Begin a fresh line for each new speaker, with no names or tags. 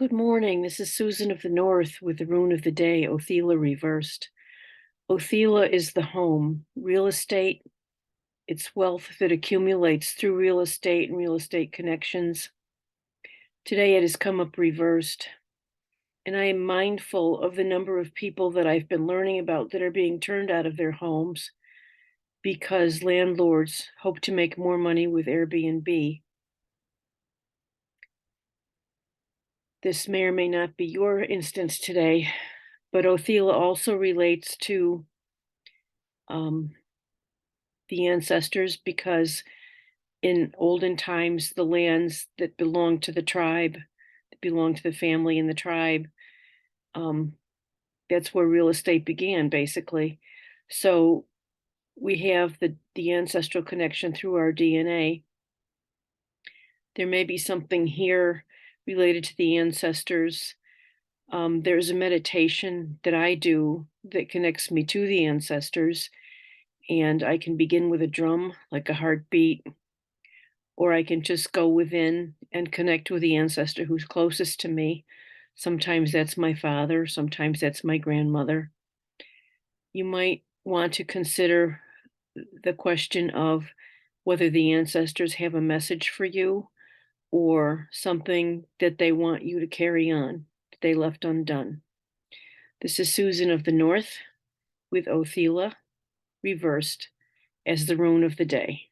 Good morning. This is Susan of the North with the Rune of the Day, OTHILA reversed. OTHILA is the home, real estate, it's wealth that accumulates through real estate and real estate connections. Today it has come up reversed, and I am mindful of the number of people that I've been learning about that are being turned out of their homes because landlords hope to make more money with Airbnb. This may or may not be your instance today, but OTHILA also relates to the ancestors, because in olden times, the lands that belonged to the tribe, that belonged to the family and the tribe, um, that's where real estate began, basically. So we have the ancestral connection through our DNA. There may be something here related to the ancestors. There's a meditation that I do that connects me to the ancestors, and I can begin with a drum, like a heartbeat, or I can just go within and connect with the ancestor who's closest to me. Sometimes that's my father, sometimes that's my grandmother. You might want to consider the question of whether the ancestors have a message for you or something that they want you to carry on, that they left undone. This is Susan of the North with OTHILA reversed as the Rune of the Day.